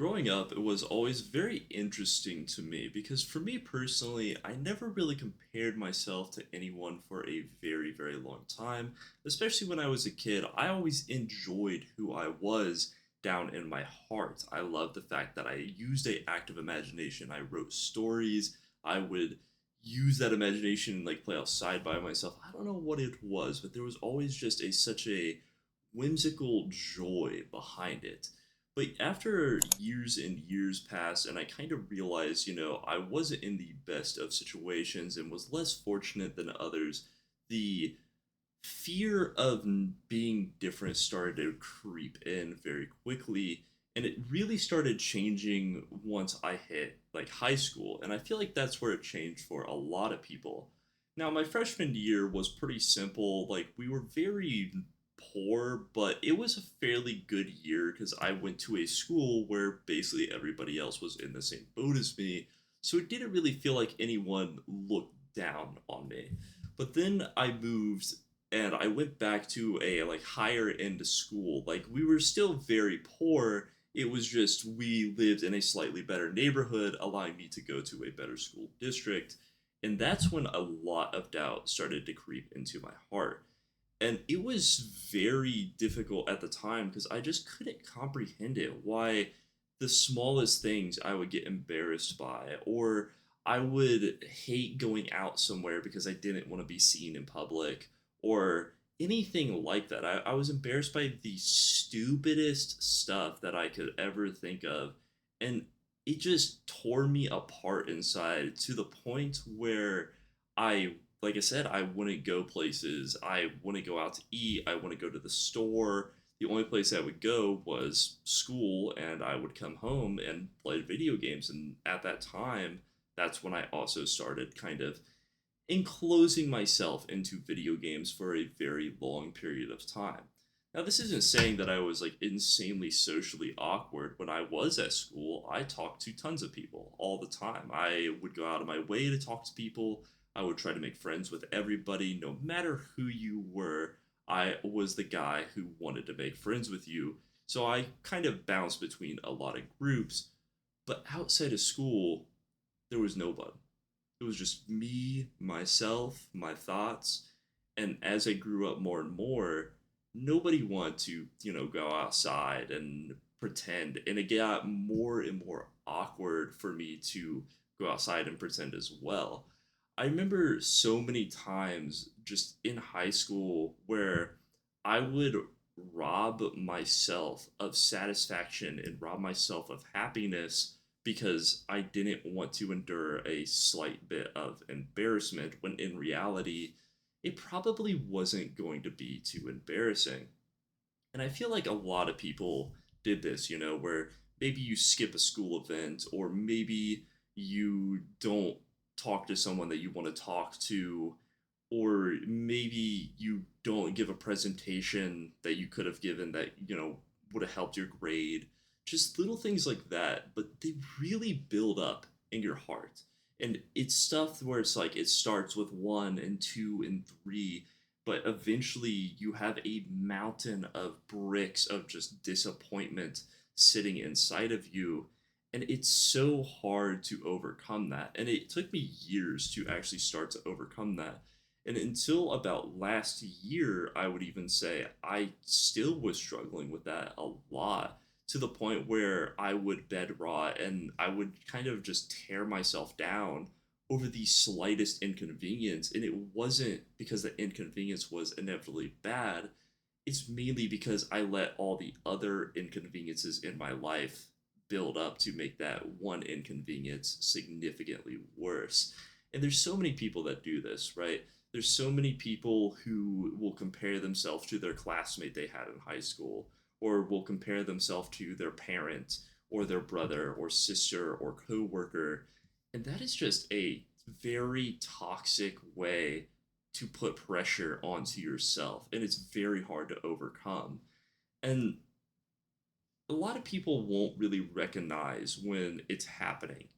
Growing up, it was always very interesting to me because for me personally, I never really compared myself to anyone for a very, very long time. Especially when I was a kid, I always enjoyed who I was down in my heart. I loved the fact that I used a active imagination. I wrote stories. I would use that imagination and like play outside by myself. I don't know what it was, but there was always just a such a whimsical joy behind it. But after years and years passed, and I kind of realized, I wasn't in the best of situations and was less fortunate than others, the fear of being different started to creep in very quickly. And it really started changing once I hit like high school. And I feel like that's where it changed for a lot of people. Now, my freshman year was pretty simple. Like, we were very poor, but it was a fairly good year because I went to a school where basically everybody else was in the same boat as me. So it didn't really feel like anyone looked down on me. But then I moved and I went back to a like higher end school. Like, we were still very poor. It was just we lived in a slightly better neighborhood, allowing me to go to a better school district. And that's when a lot of doubt started to creep into my heart. And it was very difficult at the time because I just couldn't comprehend it. Why the smallest things I would get embarrassed by, or I would hate going out somewhere because I didn't want to be seen in public, or anything like that. I was embarrassed by the stupidest stuff that I could ever think of. And it just tore me apart inside to the point where I like I said, I wouldn't go places. I wouldn't go out to eat. I wouldn't go to the store. The only place I would go was school, and I would come home and play video games. And at that time, that's when I also started kind of enclosing myself into video games for a very long period of time. Now, this isn't saying that I was like insanely socially awkward. When I was at school, I talked to tons of people all the time. I would go out of my way to talk to people. I would try to make friends with everybody, no matter who you were. I was the guy who wanted to make friends with you. So I kind of bounced between a lot of groups. But outside of school, there was nobody. It was just me, myself, my thoughts. And as I grew up more and more, nobody wanted to, go outside and pretend. And it got more and more awkward for me to go outside and pretend as well. I remember so many times just in high school where I would rob myself of satisfaction and rob myself of happiness because I didn't want to endure a slight bit of embarrassment when in reality, it probably wasn't going to be too embarrassing. And I feel like a lot of people did this, where maybe you skip a school event or maybe you don't talk to someone that you want to talk to, or maybe you don't give a presentation that you could have given that, would have helped your grade. Just little things like that, but they really build up in your heart. And it's stuff where it's like it starts with one and two and three, but eventually you have a mountain of bricks of just disappointment sitting inside of you. And it's so hard to overcome that. And it took me years to actually start to overcome that. And until about last year, I would even say I still was struggling with that a lot, to the point where I would bed rot and I would kind of just tear myself down over the slightest inconvenience. And it wasn't because the inconvenience was inevitably bad. It's mainly because I let all the other inconveniences in my life build up to make that one inconvenience significantly worse. And there's so many people that do this, right? There's so many people who will compare themselves to their classmate they had in high school, or will compare themselves to their parent or their brother or sister or coworker. And that is just a very toxic way to put pressure onto yourself. And it's very hard to overcome. And a lot of people won't really recognize when it's happening.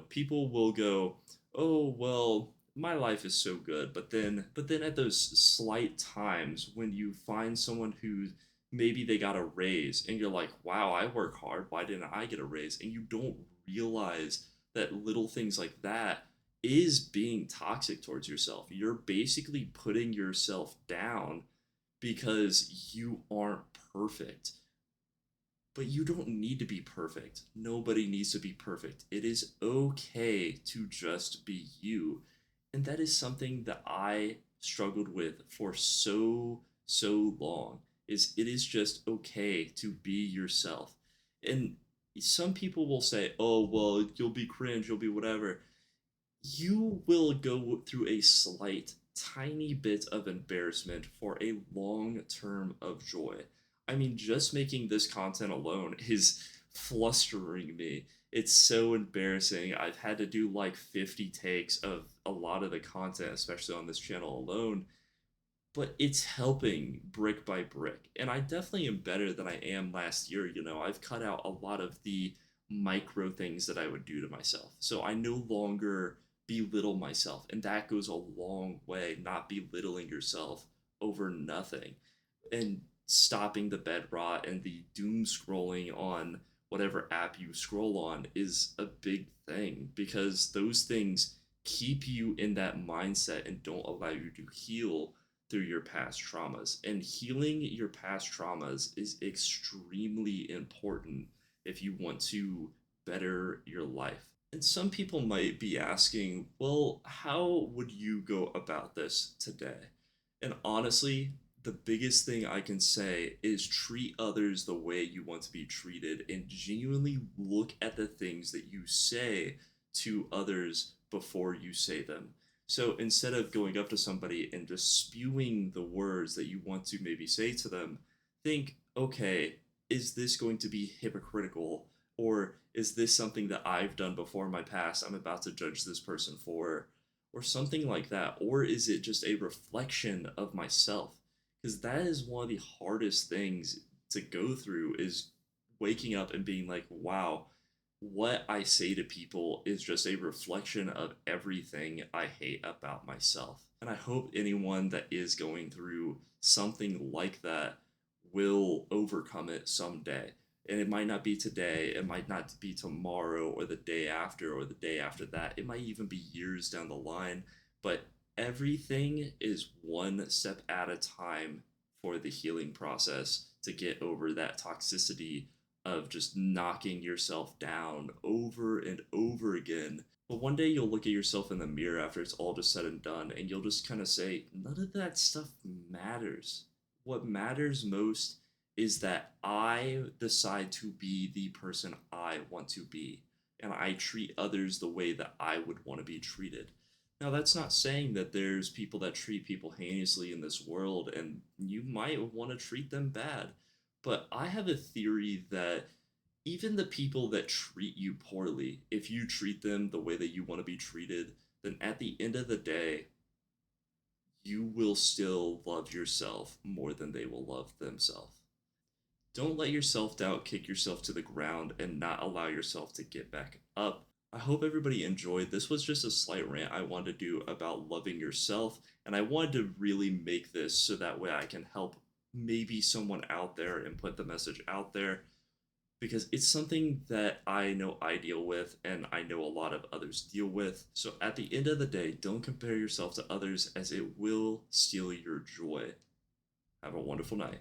People will go, "Oh, well, my life is so good." But then at those slight times when you find someone who maybe they got a raise and you're like, wow, I work hard. Why didn't I get a raise? And you don't realize that little things like that is being toxic towards yourself. You're basically putting yourself down because you aren't perfect. But you don't need to be perfect. Nobody needs to be perfect. It is okay to just be you. And that is something that I struggled with for so long. Is it is just okay to be yourself. And some people will say, "Oh, well, you'll be cringe, you'll be whatever." You will go through a slight, tiny bit of embarrassment for a long term of joy. I mean, just making this content alone is flustering me. It's so embarrassing. I've had to do like 50 takes of a lot of the content, especially on this channel alone, but it's helping brick by brick. And I definitely am better than I am last year. I've cut out a lot of the micro things that I would do to myself. So I no longer belittle myself. And that goes a long way, not belittling yourself over nothing. And stopping the bed rot and the doom scrolling on whatever app you scroll on is a big thing because those things keep you in that mindset and don't allow you to heal through your past traumas. And healing your past traumas is extremely important if you want to better your life. And some people might be asking, well, how would you go about this today? And honestly, the biggest thing I can say is treat others the way you want to be treated and genuinely look at the things that you say to others before you say them. So instead of going up to somebody and just spewing the words that you want to maybe say to them, think, okay, is this going to be hypocritical? Or is this something that I've done before in my past I'm about to judge this person for? Or something like that. Or is it just a reflection of myself? Because that is one of the hardest things to go through is waking up and being like, wow, what I say to people is just a reflection of everything I hate about myself. And I hope anyone that is going through something like that will overcome it someday. And it might not be today, it might not be tomorrow or the day after or the day after that. It might even be years down the line, but everything is one step at a time for the healing process to get over that toxicity of just knocking yourself down over and over again. But one day you'll look at yourself in the mirror after it's all just said and done, and you'll just kind of say, none of that stuff matters. What matters most is that I decide to be the person I want to be, and I treat others the way that I would want to be treated. Now, that's not saying that there's people that treat people heinously in this world, and you might want to treat them bad. But I have a theory that even the people that treat you poorly, if you treat them the way that you want to be treated, then at the end of the day, you will still love yourself more than they will love themselves. Don't let your self doubt kick yourself to the ground and not allow yourself to get back up. I hope everybody enjoyed. This was just a slight rant I wanted to do about loving yourself, and I wanted to really make this so that way I can help maybe someone out there and put the message out there because it's something that I know I deal with and I know a lot of others deal with. So at the end of the day, don't compare yourself to others as it will steal your joy. Have a wonderful night.